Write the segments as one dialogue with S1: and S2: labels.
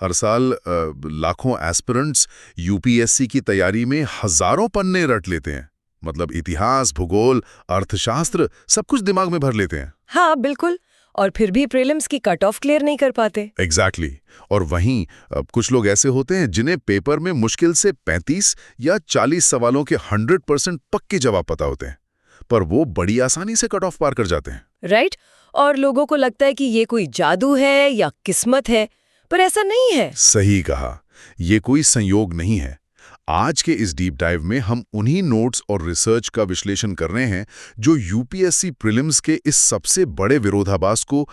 S1: हर साल लाखों aspirants UPSC की तैयारी में हजारों पन्ने रट लेते हैं। मतलब इतिहास, भूगोल, अर्थशास्त्र सब कुछ दिमाग में भर लेते हैं।
S2: हाँ बिल्कुल। और फिर भी प्रीलिम्स की कट ऑफ क्लियर नहीं कर पाते।
S1: एग्जैक्टली और वहीं कुछ लोग ऐसे होते हैं जिन्हें पेपर में मुश्किल से 35 या 40 सवालों के 100% पक्के जवाब पता होते हैं, पर वो बड़ी आसानी से कट ऑफ पार कर जाते हैं।
S2: राइट। और लोगों को लगता है कि ये कोई जादू है या किस्मत है, पर ऐसा नहीं है।
S1: सही कहा, ये कोई संयोग नहीं है। आज के इस डीप डाइव में हम उन्हीं नोट्स और रिसर्च का विश्लेषण कर रहे हैं जो यूपीएससी प्रीलिम्स के इस सबसे बड़े विरोधाभास को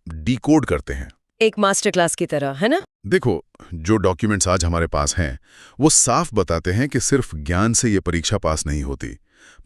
S1: डिकोड करते हैं।
S2: एक मास्टर क्लास की तरह, है ना?
S1: देखो, जो डॉक्यूमेंट्स आज हमारे पास हैं वो साफ बताते हैं कि सिर्फ ज्ञान से ये परीक्षा पास नहीं होती।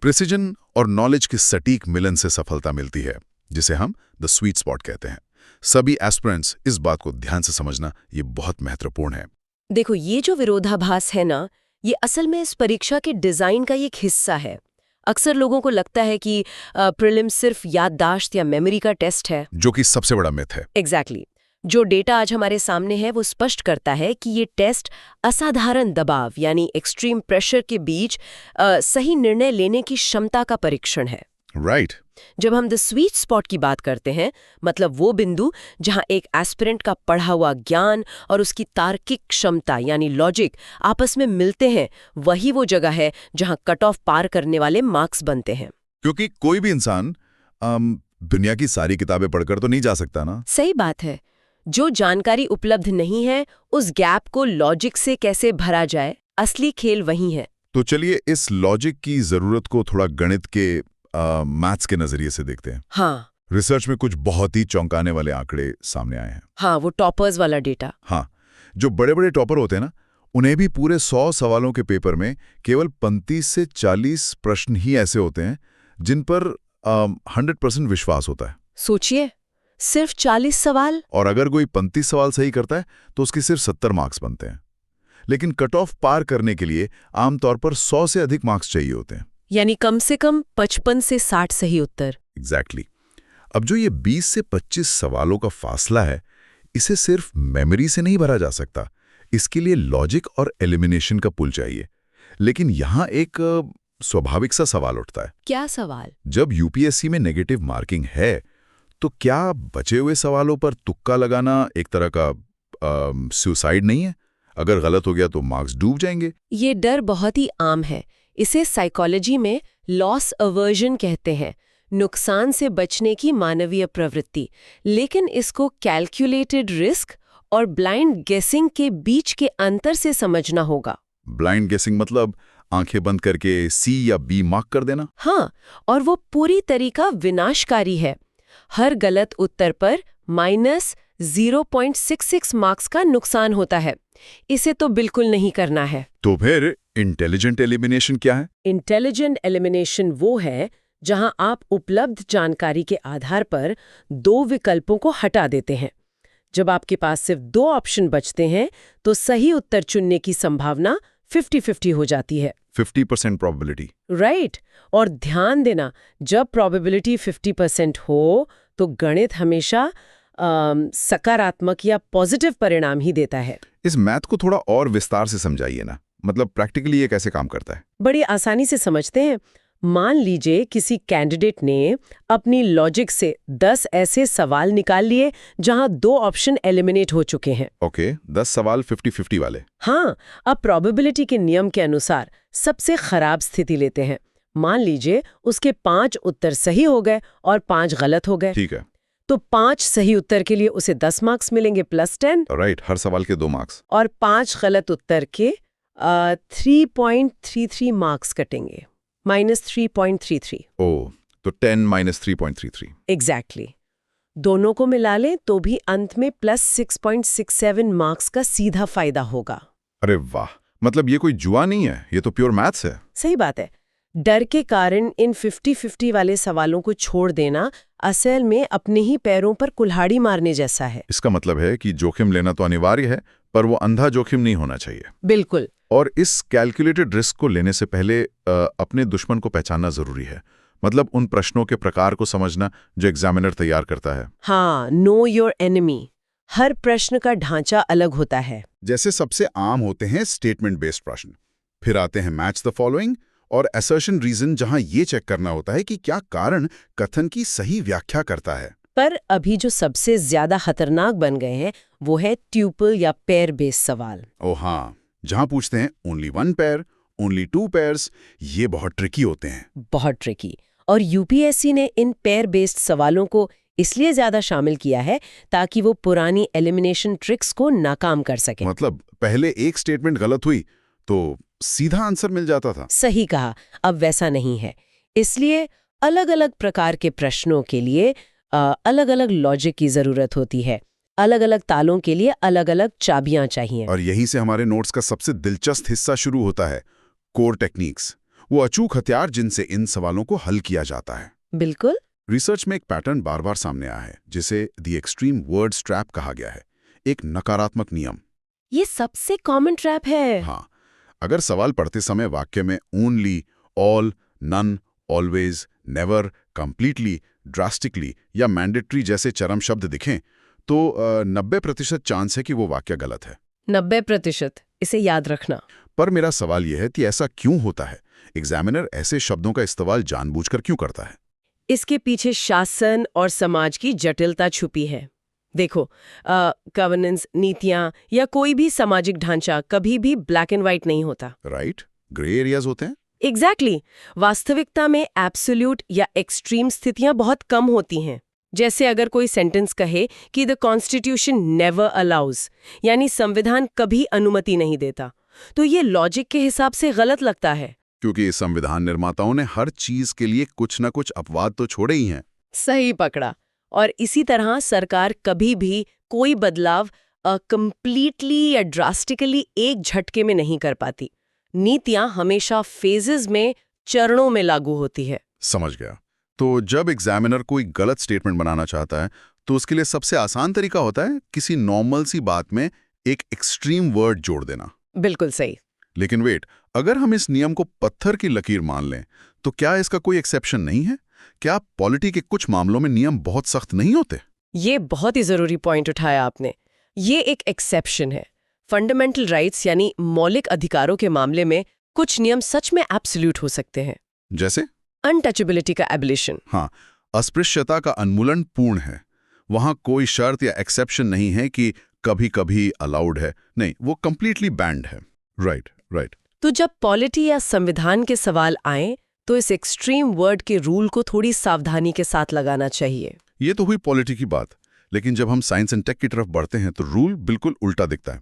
S1: प्रिसिजन और नॉलेज के सटीक मिलन से सफलता मिलती है, जिसे हम द स्वीट स्पॉट कहते हैं। सभी एस्पिरेंट्स इस बात को ध्यान से समझना ये बहुत महत्वपूर्ण है।
S2: देखो, ये जो विरोधाभास है ना, ये असल में इस परीक्षा के डिजाइन का एक हिस्सा है। अक्सर लोगों को लगता है कि प्रीलिम्स सिर्फ याददाश्त या मेमोरी का टेस्ट है,
S1: जो कि सबसे बड़ा मिथ है।
S2: एग्जैक्टली। जो डेटा आज हमारे सामने है वो स्पष्ट करता है कि ये टेस्ट असाधारण दबाव यानी एक्सट्रीम प्रेशर के बीच सही निर्णय लेने की क्षमता का परीक्षण है।
S1: राइट।
S2: जब हम द स्वीट स्पॉट की बात करते हैं, मतलब वो बिंदु जहां एक एस्पिरेंट का पढ़ा हुआ ज्ञान और उसकी तार्किक क्षमता यानी लॉजिक आपस में मिलते हैं, वही वो जगह है जहां कट ऑफ पार करने वाले मार्क्स बनते हैं।
S1: क्योंकि कोई भी इंसान दुनिया की सारी किताबें पढ़कर तो नहीं जा सकता ना।
S2: सही बात है। जो जानकारी उपलब्ध नहीं है, उस गैप को लॉजिक से कैसे भरा जाए, असली खेल वही है।
S1: तो चलिए इस लॉजिक की जरूरत को थोड़ा गणित के मैथ्स के नजरिए से देखते हैं।
S2: हाँ।
S1: रिसर्च में कुछ बहुत ही चौंकाने वाले आंकड़े सामने आए हैं।
S2: हाँ, वो टॉपर्स वाला डेटा।
S1: हाँ, जो बड़े बड़े टॉपर होते हैं ना, उन्हें भी पूरे 100 सवालों के पेपर में केवल 35 से 40 प्रश्न ही ऐसे होते हैं जिन पर 100% विश्वास होता है।
S2: सोचिए, सिर्फ 40 सवाल।
S1: और अगर कोई 35 सवाल सही करता है तो उसके सिर्फ 70 मार्क्स बनते हैं। लेकिन कट ऑफ पार करने के लिए आमतौर पर 100 से अधिक मार्क्स चाहिए होते हैं,
S2: यानी कम से कम 55 से 60 सही उत्तर।
S1: एग्जैक्टली। अब जो ये 20 से 25 सवालों का फासला है, इसे सिर्फ मेमोरी से नहीं भरा जा सकता। इसके लिए लॉजिक और एलिमिनेशन का पुल चाहिए। लेकिन यहाँ एक स्वाभाविक सा सवाल उठता है।
S2: क्या सवाल?
S1: जब यूपीएससी में नेगेटिव मार्किंग है, तो क्या बचे हुए सवालों पर तुक्का लगाना एक तरह का सुसाइड नहीं है? अगर गलत हो गया तो मार्क्स डूब जाएंगे।
S2: ये डर बहुत ही आम है। इसे साइकोलॉजी में लॉस अवर्जन कहते हैं, नुकसान से बचने की मानवीय प्रवृत्ति। लेकिन इसको कैलकुलेटेड रिस्क और ब्लाइंड गेसिंग के बीच के अंतर से समझना होगा।
S1: ब्लाइंड गेसिंग मतलब आंखें बंद करके सी या बी मार्क कर देना?
S2: हाँ, और वो पूरी तरीका विनाशकारी है। हर गलत उत्तर पर -0.66 मार्क्स का नुकसान होता है। इसे तो बिल्कुल नहीं करना है।
S1: तो फिर इंटेलिजेंट एलिमिनेशन क्या है?
S2: इंटेलिजेंट एलिमिनेशन वो है जहां आप उपलब्ध जानकारी के आधार पर 2 विकल्पों को हटा देते हैं। जब आपके पास सिर्फ 2 ऑप्शन बचते हैं, तो सही उत्तर चुनने की संभावना 50-50 हो जाती है।
S1: 50% प्रोबेबिलिटी।
S2: राइट। और ध्यान देना, जब प्रोबेबिलिटी 50% हो तो गणित हमेशा सकारात्मक या पॉजिटिव परिणाम ही देता है।
S1: इस मैथ को थोड़ा और विस्तार से समझाइए ना। मतलब प्रैक्टिकली ये कैसे काम करता है?
S2: बड़ी आसानी से समझते हैं। मान लीजिए किसी कैंडिडेट ने अपनी लॉजिक से 10 ऐसे सवाल निकाल लिए जहां 2 ऑप्शन एलिमिनेट हो चुके हैं।
S1: ओके, 10 सवाल 50-50 वाले।
S2: हाँ, अब प्रोबेबिलिटी के नियम के अनुसार सबसे खराब स्थिति लेते हैं। मान लीजिए उसके 5 उत्तर सही हो गए और 5 गलत हो गए।
S1: ठीक है।
S2: तो 5 सही उत्तर के लिए उसे 10 मार्क्स मिलेंगे +10।
S1: राइट, हर सवाल के 2 मार्क्स।
S2: और 5 गलत उत्तर के 3.33 मार्क्स कटेंगे, -3.33।
S1: ओह, तो 10 - 3.33।
S2: एग्जैक्टली। दोनों को मिला लें तो भी अंत में +6.67 मार्क्स का सीधा फायदा होगा।
S1: अरे वाह, मतलब ये कोई जुआ नहीं है, ये तो प्योर मैथ्स है।
S2: सही बात है। डर के कारण इन 50-50 वाले सवालों को छोड़ देना असल में अपने ही पैरों पर कुल्हाड़ी मारने जैसा है।
S1: इसका मतलब है कि जोखिम लेना तो अनिवार्य है, पर वो अंधा जोखिम नहीं होना चाहिए।
S2: बिल्कुल।
S1: और इस कैलकुलेटेड रिस्क को लेने से पहले अपने दुश्मन को पहचानना जरूरी है। मतलब उन प्रश्नों के प्रकार को समझना जो एग्जामिनर तैयार करता है।
S2: हाँ, नो योर एनिमी। हर प्रश्न का ढांचा अलग होता है।
S1: जैसे सबसे आम होते हैं स्टेटमेंट बेस्ड प्रश्न, फिर आते हैं मैच द फॉलोइंग और असर्शन रीजन, जहां ये चेक करना होता है कि क्या कारण कथन की सही व्याख्या करता है।
S2: पर अभी जो सबसे ज्यादा खतरनाक बन गए हैं वो है ट्यूपल या पेयर बेस्ड सवाल।
S1: ओ हाँ, जहां पूछते हैं only one pair, only two pairs, ये बहुत ट्रिकी होते हैं।
S2: बहुत ट्रिकी। और यूपीएससी ने इन पेयर बेस्ड सवालों को इसलिए ज्यादा शामिल किया है ताकि वो पुरानी एलिमिनेशन ट्रिक्स को नाकाम कर सके।
S1: मतलब पहले एक स्टेटमेंट गलत हुई तो सीधा आंसर मिल जाता था।
S2: सही कहा, अब वैसा नहीं है। इसलिए अलग अलग प्रकार के प्रश्नों के लिए अलग अलग लॉजिक की जरूरत होती है। अलग अलग तालों के लिए अलग अलग चाबियां चाहिए।
S1: और यहीं से हमारे नोट्स का सबसे दिलचस्प हिस्सा शुरू होता है, कोर टेक्निक्स, वो अचूक हथियार जिनसे इन सवालों को हल किया जाता है।
S2: बिल्कुल।
S1: रिसर्च में एक पैटर्न बार बार सामने आया है, जिसे द एक्सट्रीम वर्ड्स ट्रैप कहा गया है, एक नकारात्मक नियम।
S2: ये सबसे कॉमन ट्रैप है।
S1: हाँ, अगर सवाल पढ़ते समय वाक्य में only, all, none, always, never, completely, drastically या मैंडेटरी जैसे चरम शब्द दिखें तो 90% चांस है कि वो वाक्य गलत है।
S2: 90%, इसे याद रखना।
S1: पर मेरा सवाल यह है कि ऐसा क्यों होता है? एग्जामिनर ऐसे शब्दों का इस्तेमाल जानबूझकर क्यों करता है?
S2: इसके पीछे शासन और समाज की जटिलता छुपी है। देखो, गवर्नेंस, नीतियां या कोई भी सामाजिक ढांचा कभी भी ब्लैक एंड व्हाइट नहीं होता।
S1: राइट, ग्रे एरियाज होते हैं।
S2: एग्जैक्टली। वास्तविकता में एब्सोल्यूट या एक्सट्रीम स्थितियां बहुत कम होती हैं। जैसे अगर कोई सेंटेंस कहे कि द कॉन्स्टिट्यूशन नेवर अलाउज, यानी संविधान कभी अनुमति नहीं देता, तो ये लॉजिक के हिसाब से गलत लगता है।
S1: क्योंकि संविधान निर्माताओं ने हर चीज के लिए कुछ न कुछ अपवाद तो छोड़े ही हैं।
S2: सही पकड़ा। और इसी तरह सरकार कभी भी कोई बदलाव कंप्लीटली या ड्रास्टिकली एक झटके में नहीं कर पाती। नीतियां हमेशा फेजेस में, चरणों में लागू होती है।
S1: समझ गया। तो जब एग्जामिनर कोई गलत स्टेटमेंट बनाना चाहता है तो उसके लिए सबसे आसान तरीका होता है किसी नॉर्मल सी बात में एक एक्सट्रीम वर्ड जोड़ देना।
S2: बिल्कुल सही।
S1: लेकिन वेट, अगर हम इस नियम को पत्थर की लकीर मान लें तो क्या इसका कोई एक्सेप्शन नहीं है? क्या पॉलिटी के कुछ मामलों में नियम बहुत सख्त नहीं होते?
S2: ये बहुत ही जरूरी पॉइंट उठाया आपने। ये एक एक्सेप्शन है। फंडामेंटल राइट्स यानी मौलिक अधिकारों के मामले में कुछ नियम सच में एब्सोल्यूट हो सकते हैं।
S1: जैसे
S2: अनटचेबिलिटी का एबलिशन।
S1: हाँ, अस्पृश्यता का उन्मूलन पूर्ण है। वहां कोई शर्त या एक्सेप्शन नहीं है कि कभी कभी अलाउड है, नहीं, वो कंप्लीटली बैंड है। Right right.
S2: तो जब पॉलिटी या संविधान के सवाल आए तो इस एक्सट्रीम वर्ड के रूल को थोड़ी सावधानी के साथ लगाना चाहिए।
S1: ये तो हुई पॉलिटी की बात, लेकिन जब हम साइंस एंड टेक की तरफ बढ़ते हैं तो रूल बिल्कुल उल्टा दिखता है।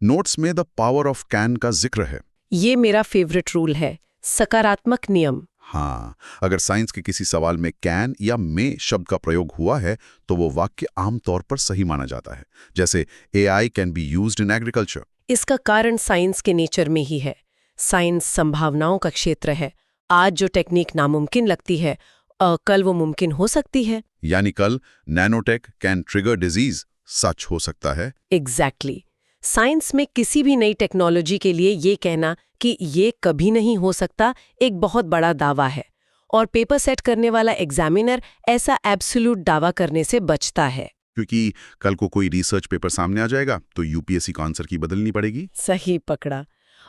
S1: नोट्स में द पावर ऑफ कैन का जिक्र है।
S2: ये मेरा फेवरेट रूल है, सकारात्मक नियम।
S1: हाँ, अगर साइंस के किसी सवाल में कैन या मे शब्द का प्रयोग हुआ है तो वो वाक्य आमतौर पर सही माना जाता है। जैसे AI can be used in agriculture.
S2: इसका कारण साइंस के नेचर में ही है। साइंस संभावनाओं का क्षेत्र है। आज जो टेक्निक नामुमकिन लगती है, कल वो मुमकिन हो सकती है।
S1: यानी कल nanotech can trigger disease such हो सकता है।
S2: एग्जैक्टली। साइंस में किसी भी नई टेक्नोलॉजी के लिए ये कहना कि ये कभी नहीं हो सकता एक बहुत बड़ा दावा है, और पेपर सेट करने वाला एग्जामिनर ऐसा एब्सोल्यूट दावा करने से बचता है।
S1: क्योंकि कल को कोई रिसर्च पेपर सामने आ जाएगा तो यूपीएससी को आंसर की बदलनी पड़ेगी।
S2: सही पकड़ा।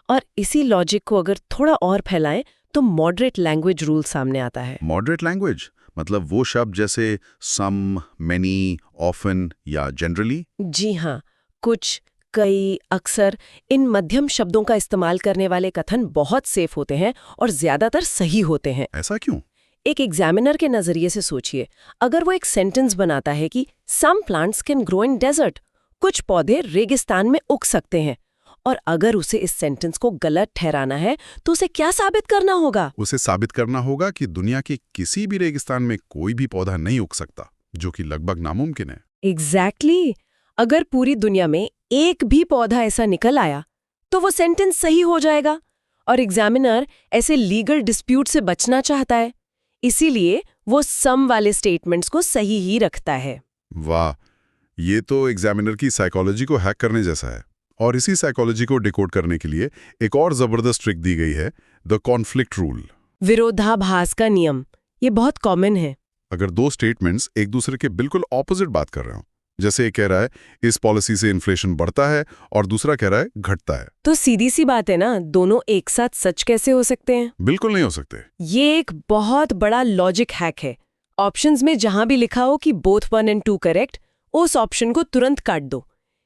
S2: और इसी लॉजिक को अगर थोड़ा और फैलाएं तो मॉडरेट लैंग्वेज रूल सामने आता है।
S1: मॉडरेट लैंग्वेज मतलब वो शब्द जैसे सम, मेनी, ऑफन या जनरली।
S2: जी हाँ, कुछ, कई, अक्सर, इन मध्यम शब्दों का इस्तेमाल करने वाले कथन बहुत सेफ होते हैं और ज्यादातर सही होते हैं।
S1: ऐसा क्यों?
S2: एक एग्जामिनर के नजरिए से सोचिए, अगर वो एक सेंटेंस बनाता है कि some plants can grow in desert, कुछ पौधे रेगिस्तान में उग सकते हैं, और अगर उसे इस सेंटेंस को गलत ठहराना है तो उसे क्या साबित करना होगा?
S1: उसे साबित करना होगा कि दुनिया के किसी भी रेगिस्तान में कोई भी पौधा नहीं उग सकता, जो कि लगभग नामुमकिन है।
S2: एग्जैक्टली। अगर पूरी दुनिया में एक भी पौधा ऐसा निकल आया तो वो सेंटेंस सही हो जाएगा, और एग्जामिनर ऐसे लीगल डिस्प्यूट से बचना चाहता है, इसीलिए वो सम वाले स्टेटमेंट्स को सही ही रखता है।
S1: वाह, ये तो एग्जामिनर की साइकोलॉजी को हैक करने जैसा है। और इसी साइकोलॉजी को डिकोड करने के लिए एक और जबरदस्त ट्रिक दी गई है, द कॉन्फ्लिक्ट रूल,
S2: विरोधाभास का नियम। ये बहुत कॉमन है।
S1: अगर दो स्टेटमेंट्स एक दूसरे के बिल्कुल ऑपोजिट बात कर रहे हो, जैसे ये कह रहा है इस पॉलिसी से इन्फ्लेशन बढ़ता है और दूसरा कह रहा है घटता है।
S2: तो सीधी सी बात है ना, दोनों एक साथ सच कैसे हो सकते हैं?
S1: बिल्कुल नहीं हो सकते।
S2: ये एक बहुत बड़ा लॉजिक हैक है। ऑप्शंस में जहां भी लिखा हो कि बोथ 1 and 2 करेक्ट, उस ऑप्शन को तुरंत काट दो।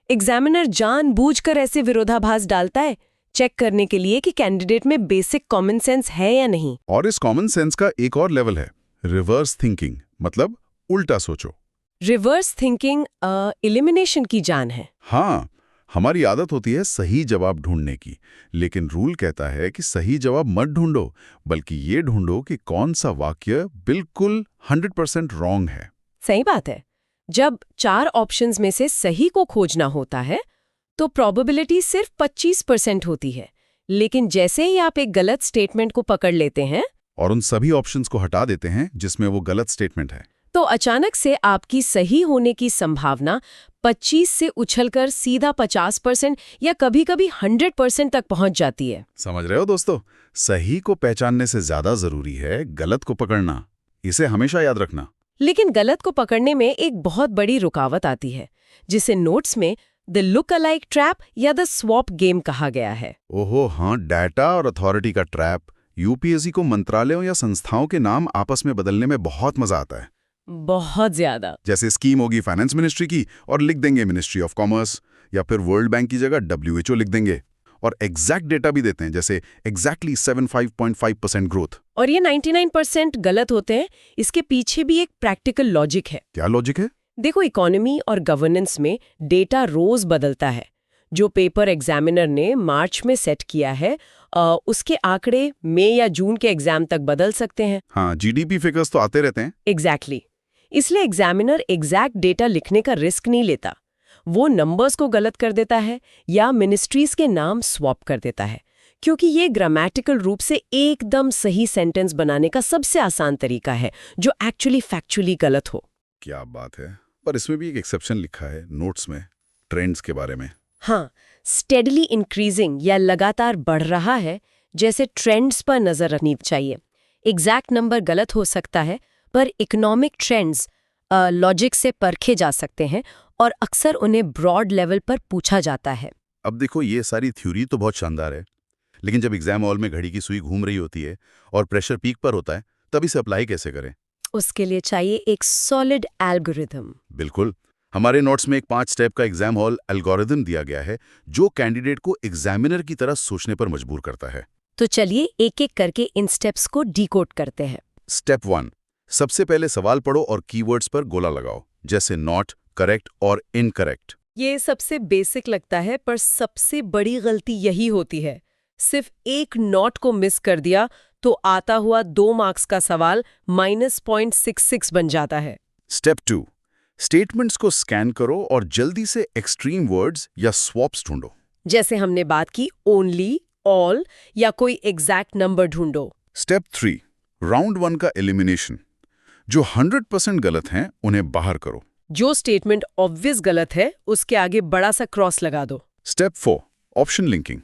S2: एग्जामिनर जानबूझकर ऐसे विरोधाभास डालता है, चेक करने के लिए कि कैंडिडेट में बेसिक कॉमन सेंस है या नहीं।
S1: और इस कॉमन सेंस का एक और लेवल है, रिवर्स थिंकिंग, मतलब उल्टा सोचो।
S2: रिवर्स थिंकिंग एलिमिनेशन की जान है।
S1: हाँ, हमारी आदत होती है सही जवाब ढूंढने की, लेकिन रूल कहता है कि सही जवाब मत ढूंढो, बल्कि ये ढूंढो कि कौन सा वाक्य बिल्कुल 100% रॉन्ग है।
S2: सही बात है। जब 4 ऑप्शंस में से सही को खोजना होता है तो प्रोबेबिलिटी सिर्फ 25% होती है, लेकिन जैसे ही आप एक गलत स्टेटमेंट को पकड़ लेते हैं
S1: और उन सभी ऑप्शंस को हटा देते हैं जिसमें वो गलत स्टेटमेंट है,
S2: तो अचानक से आपकी सही होने की संभावना 25 से उछलकर सीधा 50% या कभी-कभी 100% तक पहुंच जाती है।
S1: समझ रहे हो दोस्तों? सही को पहचानने से ज्यादा जरूरी है गलत को पकड़ना। इसे हमेशा याद रखना।
S2: लेकिन गलत को पकड़ने में एक बहुत बड़ी रुकावट आती है, जिसे नोट्स में द लुक अलाइक ट्रैप या द स्वॉप गेम कहा गया है।
S1: ओहो हाँ, डाटा और अथॉरिटी का ट्रैप। यूपीएससी को मंत्रालयों या संस्थाओं के नाम आपस में बदलने में बहुत मजा आता है।
S2: बहुत ज्यादा।
S1: जैसे स्कीम होगी फाइनेंस मिनिस्ट्री की और लिख देंगे मिनिस्ट्री ऑफ कॉमर्स, या फिर वर्ल्ड बैंक की जगह WHO लिख देंगे। और एग्जैक्ट डेटा भी देते हैं, जैसे एग्जैक्टली 75.5% ग्रोथ।
S2: और ये 99% गलत होते हैं। इसके पीछे भी एक प्रैक्टिकल लॉजिक है।
S1: क्या लॉजिक है?
S2: देखो, इकोनॉमी और गवर्नेंस में डेटा रोज बदलता है। जो पेपर एग्जामिनर ने मार्च में सेट किया है, उसके आंकड़े मई या जून के एग्जाम तक बदल सकते हैं।
S1: हाँ, जीडीपी फिगर्स तो आते रहते हैं।
S2: एग्जैक्टली। इसलिए एग्जामिनर एग्जैक्ट डेटा लिखने का रिस्क नहीं लेता। वो नंबर्स को गलत कर देता है या मिनिस्ट्रीज के नाम स्वैप कर देता है, क्योंकि ये ग्रामेटिकल रूप से एकदम सही सेंटेंस बनाने का सबसे आसान तरीका है जो एक्चुअली फैक्चुअली गलत हो।
S1: क्या बात है। पर इसमें भी एक एक्सेप्शन लिखा है नोट्स में, ट्रेंड्स के बारे में।
S2: हाँ, स्टेडली इंक्रीजिंग या लगातार बढ़ रहा है जैसे ट्रेंड्स पर नजर रखनी चाहिए। एग्जैक्ट नंबर गलत हो सकता है, पर इकोनॉमिक ट्रेंड्स लॉजिक से परखे जा सकते हैं और अक्सर उन्हें ब्रॉड लेवल पर पूछा जाता है।
S1: अब देखो, ये सारी थ्योरी तो बहुत शानदार है, लेकिन जब एग्जाम हॉल में घड़ी की सुई घूम रही होती है और प्रेशर पीक पर होता है, तब इसे अप्लाई कैसे करें?
S2: उसके लिए चाहिए एक सॉलिड एल्गोरिथम।
S1: बिल्कुल। हमारे नोट्स में एक 5 स्टेप का एग्जाम हॉल एल्गोरिथम दिया गया है, जो कैंडिडेट को एग्जामिनर की तरह सोचने पर मजबूर करता है।
S2: तो चलिए एक एक करके इन स्टेप्स को डिकोड करते हैं।
S1: स्टेप 1, सबसे पहले सवाल पढ़ो और कीवर्ड्स पर गोला लगाओ, जैसे नॉट, करेक्ट और इनकरेक्ट।
S2: ये सबसे बेसिक लगता है, पर सबसे बड़ी गलती यही होती है। सिर्फ एक नॉट को मिस कर दिया तो आता हुआ 2 मार्क्स का सवाल -0.66 बन जाता है।
S1: स्टेप 2, स्टेटमेंट्स को स्कैन करो और जल्दी से एक्सट्रीम वर्ड्स या स्वॉप्स ढूंढो।
S2: जैसे हमने बात की ओनली, ऑल या कोई एग्जैक्ट नंबर ढूंढो।
S1: स्टेप 3, राउंड 1 का एलिमिनेशन। जो 100% गलत हैं उन्हें बाहर करो।
S2: जो स्टेटमेंट ऑब्वियस गलत है उसके आगे बड़ा सा क्रॉस लगा दो।
S1: Step 4, option linking.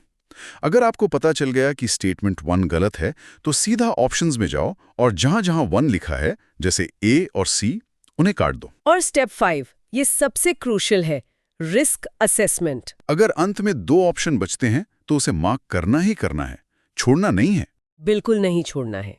S1: अगर आपको पता चल गया कि स्टेटमेंट 1 गलत है, तो सीधा ऑप्शंस में जाओ और जहां जहां 1 लिखा है, जैसे ए और सी, उन्हें काट दो।
S2: और स्टेप 5, ये सबसे क्रूशियल है, रिस्क असेसमेंट।
S1: अगर अंत में 2 ऑप्शन बचते हैं तो उसे मार्क करना ही करना है, छोड़ना नहीं है।
S2: बिल्कुल नहीं छोड़ना है।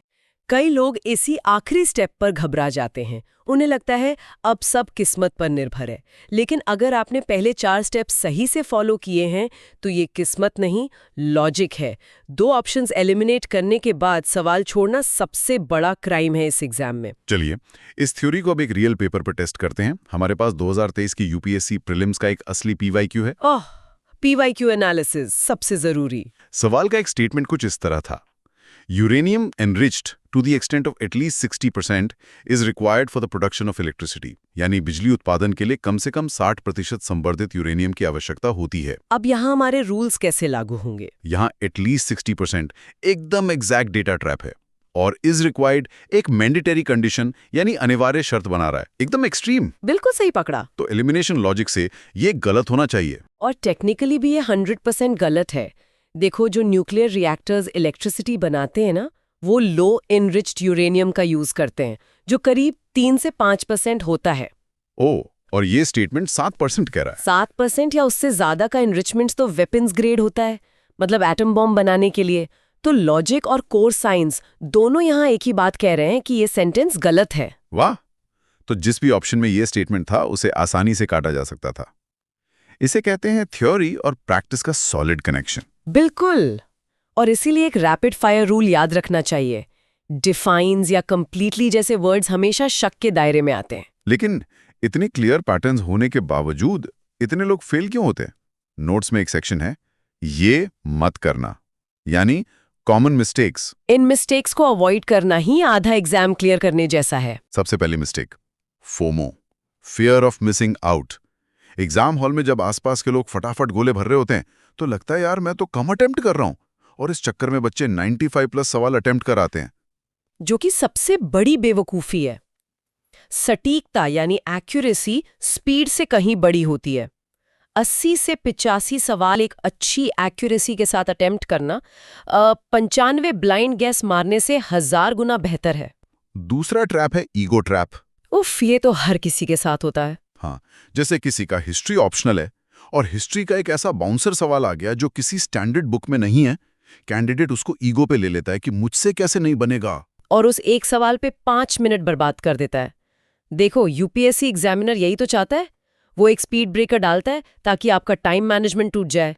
S2: कई लोग इसी आखिरी स्टेप पर घबरा जाते हैं। उन्हें लगता है अब सब किस्मत पर निर्भर है, लेकिन अगर आपने पहले 4 स्टेप सही से फॉलो किए हैं तो ये किस्मत नहीं, लॉजिक है। 2 ऑप्शंस एलिमिनेट करने के बाद सवाल छोड़ना सबसे बड़ा क्राइम है इस एग्जाम में।
S1: चलिए, इस थ्योरी को अब एक रियल पेपर पर टेस्ट करते हैं। हमारे पास 2023 की यूपीएससी प्रीलिम्स का एक असली PYQ है।
S2: PYQ एनालिसिस सबसे जरूरी।
S1: सवाल का एक स्टेटमेंट कुछ इस तरह था: uranium enriched to the extent of at least 60% is required for the production of electricity। यानी बिजली उत्पादन के लिए कम से कम 60% संवर्धित यूरेनियम की आवश्यकता होती है।
S2: अब यहाँ हमारे रूल्स कैसे लागू होंगे?
S1: यहाँ at least 60% एकदम एग्जैक्ट डेटा ट्रैप है, और is required एक मैंडेटरी कंडीशन यानी अनिवार्य शर्त बना रहा है, एकदम एक्सट्रीम।
S2: बिल्कुल सही पकड़ा।
S1: तो एलिमिनेशन लॉजिक से ये गलत होना चाहिए।
S2: और टेक्निकली भी ये 100% गलत है। देखो, जो न्यूक्लियर रिएक्टर्स इलेक्ट्रिसिटी बनाते हैं ना, वो लो एनरिच्ड यूरेनियम का यूज करते हैं, जो करीब 3 से 5% होता है।
S1: ओह, और ये स्टेटमेंट 7% कह रहा है।
S2: 7% या उससे ज्यादा का एनरिचमेंट तो वेपन्स ग्रेड होता है, मतलब एटम बॉम्ब बनाने के लिए। तो लॉजिक और कोर साइंस दोनों यहाँ एक ही बात कह रहे हैं कि ये सेंटेंस गलत है।
S1: वाह! तो जिस भी ऑप्शन में ये स्टेटमेंट था उसे आसानी से काटा जा सकता था। इसे कहते हैं थ्योरी और प्रैक्टिस का सॉलिड कनेक्शन।
S2: बिल्कुल। और इसीलिए एक रैपिड फायर रूल याद रखना चाहिए। डिफाइंस या कंप्लीटली जैसे वर्ड्स हमेशा शक के दायरे में आते हैं।
S1: लेकिन इतने क्लियर पैटर्न्स होने के बावजूद इतने लोग फेल क्यों होते हैं? नोट्स में एक सेक्शन है, ये मत करना, यानी कॉमन मिस्टेक्स।
S2: इन मिस्टेक्स को अवॉइड करना ही आधा एग्जाम क्लियर करने जैसा है।
S1: सबसे पहली mistake, FOMO, fear of missing out. Exam hall में जब आसपास के लोग फटाफट गोले भर रहे होते हैं तो लगता है यार मैं तो कम अटेम्प्ट कर रहा हूं, और इस चक्कर में बच्चे 95+ सवाल अटेम्प्ट कर आते हैं।
S2: जो कि सबसे बड़ी बेवकूफ़ी है। सटीकता यानी एक्यूरेसी स्पीड से कहीं बड़ी होती है। 80 से 85 सवाल एक अच्छी एक्यूरेसी के साथ अटेम्प्ट करना 95 ब्लाइंड गैस मारने से 1000 गुना बेहतर है।
S1: दूसरा ट्रैप है ईगो ट्रैप।
S2: उफ, ये तो हर किसी के साथ होता है।
S1: हाँ, जैसे किसी का हिस्ट्री ऑप्शनल है और हिस्ट्री का एक ऐसा बाउंसर सवाल आ गया जो किसी स्टैंडर्ड बुक में नहीं है, कैंडिडेट उसको ईगो पे ले लेता है कि मुझसे कैसे नहीं बनेगा,
S2: और उस एक सवाल पे 5 मिनट बर्बाद कर देता है। देखो, यूपीएससी एग्जामिनर यही तो चाहता है। वो एक स्पीड ब्रेकर डालता है ताकि आपका टाइम मैनेजमेंट टूट जाए।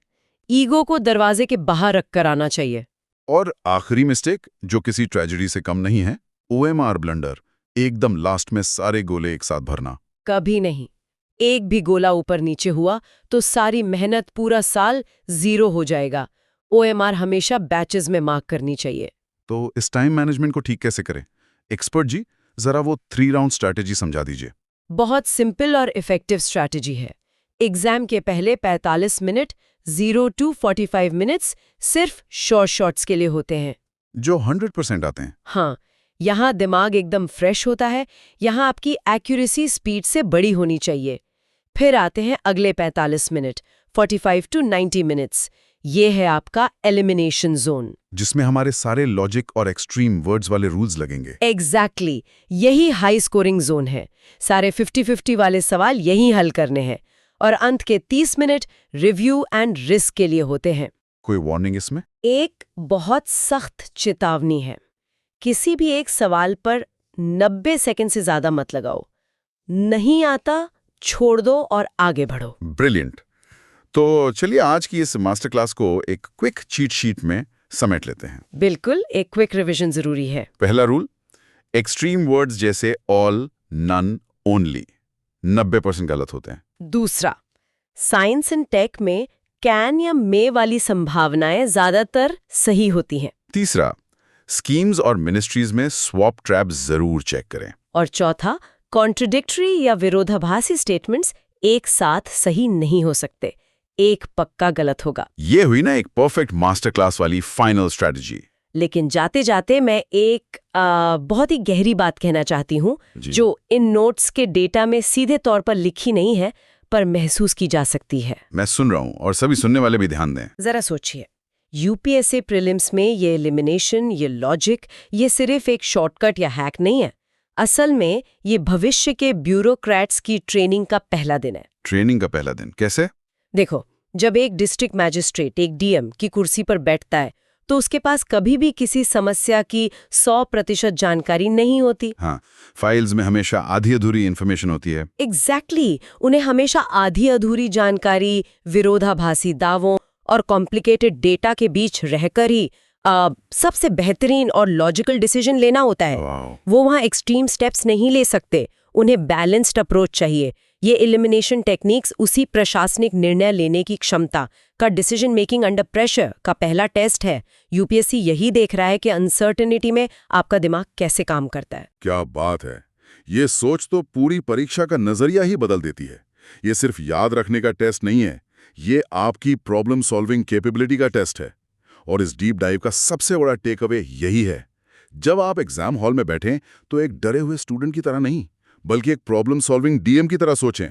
S2: ईगो को दरवाजे के बाहर रख कर आना चाहिए।
S1: और आखिरी मिस्टेक जो किसी ट्रेजेडी से कम नहीं है, ओएमआर ब्लंडर, एकदम लास्ट में सारे गोले एक साथ भरना।
S2: कभी नहीं। एक भी गोला ऊपर नीचे हुआ तो सारी मेहनत, पूरा साल जीरो हो जाएगा। ओएमआर हमेशा बैचेस में मार्क करनी चाहिए।
S1: तो इस टाइम मैनेजमेंट को ठीक कैसे करें? एक्सपर्ट जी, जरा वो 3 राउंड स्ट्रैटेजी समझा दीजिए।
S2: बहुत सिंपल और इफेक्टिव स्ट्रैटेजी है। एग्जाम के पहले 45 मिनट 0 to 45 मिनट्स सिर्फ शॉर्ट्स के लिए होते हैं,
S1: जो 100% आते हैं।
S2: हाँ, यहाँ दिमाग एकदम फ्रेश होता है। यहाँ आपकी एक्यूरेसी स्पीड से बड़ी होनी चाहिए। फिर आते हैं अगले 45 मिनट 45 to 90 मिनट्स। ये है आपका एलिमिनेशन जोन।
S1: जिसमें हमारे सारे लॉजिक और एक्सट्रीम वर्ड्स वाले रूल्स लगेंगे।
S2: एग्जैक्टली, यही हाई स्कोरिंग जोन है। सारे 50-50 वाले सवाल यही हल करने हैं। और अंत के 30 मिनट रिव्यू एंड रिस्क के लिए होते हैं।
S1: कोई वार्निंग इसमें?
S2: एक बहुत सख्त चेतावनी है। किसी भी एक सवाल पर 90 सेकंड से ज्यादा मत लगाओ। नहीं आता, छोड़ दो और आगे बढ़ो।
S1: ब्रिलियंट। तो चलिए आज की इस मास्टर क्लास को एक क्विक चीट शीट में समेट लेते हैं।
S2: बिल्कुल, एक क्विक रिवीजन जरूरी है।
S1: पहला रूल, एक्सट्रीम वर्ड्स जैसे ऑल, नन, ओनली 90% गलत होते हैं।
S2: दूसरा, साइंस एंड टेक में कैन या मे वाली संभावनाएं ज्यादातर सही होती हैं।
S1: तीसरा, स्कीम्स और मिनिस्ट्रीज में स्वॉप ट्रैप जरूर चेक करें।
S2: और चौथा, कॉन्ट्रडिक्टरी या विरोधाभासी स्टेटमेंट्स एक साथ सही नहीं हो सकते। एक पक्का गलत होगा।
S1: ये हुई ना एक परफेक्ट मास्टर क्लास वाली फाइनल स्ट्रेटजी।
S2: लेकिन जाते जाते मैं एक बहुत ही गहरी बात कहना चाहती हूँ, जो इन नोट्स के डेटा में सीधे तौर पर लिखी नहीं है, पर महसूस की जा सकती है।
S1: मैं सुन रहा हूँ और सभी सुनने वाले भी ध्यान दें।
S2: जरा सोचिए, यूपीएससी प्रीलिम्स में ये एलिमिनेशन, ये लॉजिक, ये सिर्फ एक शॉर्टकट या हैक नहीं है। असल में ये भविष्य के ब्यूरोक्रेट्स की ट्रेनिंग का पहला दिन है।
S1: ट्रेनिंग का पहला दिन कैसे?
S2: देखो, जब एक डिस्ट्रिक्ट मैजिस्ट्रेट, एक डीएम की कुर्सी पर बैठता है तो उसके पास कभी भी किसी समस्या की 100% जानकारी नहीं होती।
S1: हाँ, फाइल्स में हमेशा आधी अधूरी इन्फॉर्मेशन होती है।
S2: एग्जैक्टली, उन्हें हमेशा आधी अधूरी जानकारी, विरोधाभासी दावों और कॉम्प्लिकेटेड डेटा के बीच रहकर ही सबसे बेहतरीन और लॉजिकल डिसीजन लेना होता है। वो वहाँ एक्सट्रीम स्टेप्स नहीं ले सकते। उन्हें बैलेंस्ड अप्रोच चाहिए। ये एलिमिनेशन टेक्निक्स उसी प्रशासनिक निर्णय लेने की क्षमता का, डिसीजन मेकिंग अंडर प्रेशर का पहला टेस्ट है। यूपीएससी यही देख रहा है कि अनसर्टेनिटी में आपका दिमाग कैसे काम करता है।
S1: क्या बात है! ये सोच तो पूरी परीक्षा का नजरिया ही बदल देती है। ये सिर्फ याद रखने का टेस्ट नहीं है, ये आपकी प्रॉब्लम सॉल्विंग कैपेबिलिटी का टेस्ट है। और इस डीप डाइव का सबसे बड़ा टेक अवे यही है, जब आप एग्जाम हॉल में बैठें तो एक डरे हुए स्टूडेंट की तरह नहीं, बल्कि एक प्रॉब्लम सॉल्विंग डीएम की तरह सोचें।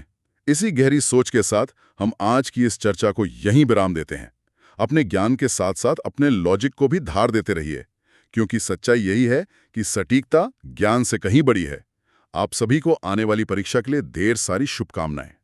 S1: इसी गहरी सोच के साथ हम आज की इस चर्चा को यहीं विराम देते हैं। अपने ज्ञान के साथ साथ अपने लॉजिक को भी धार देते रहिए, क्योंकि सच्चाई यही है कि सटीकता ज्ञान से कहीं बड़ी है। आप सभी को आने वाली परीक्षा के लिए ढेर सारी शुभकामनाएं।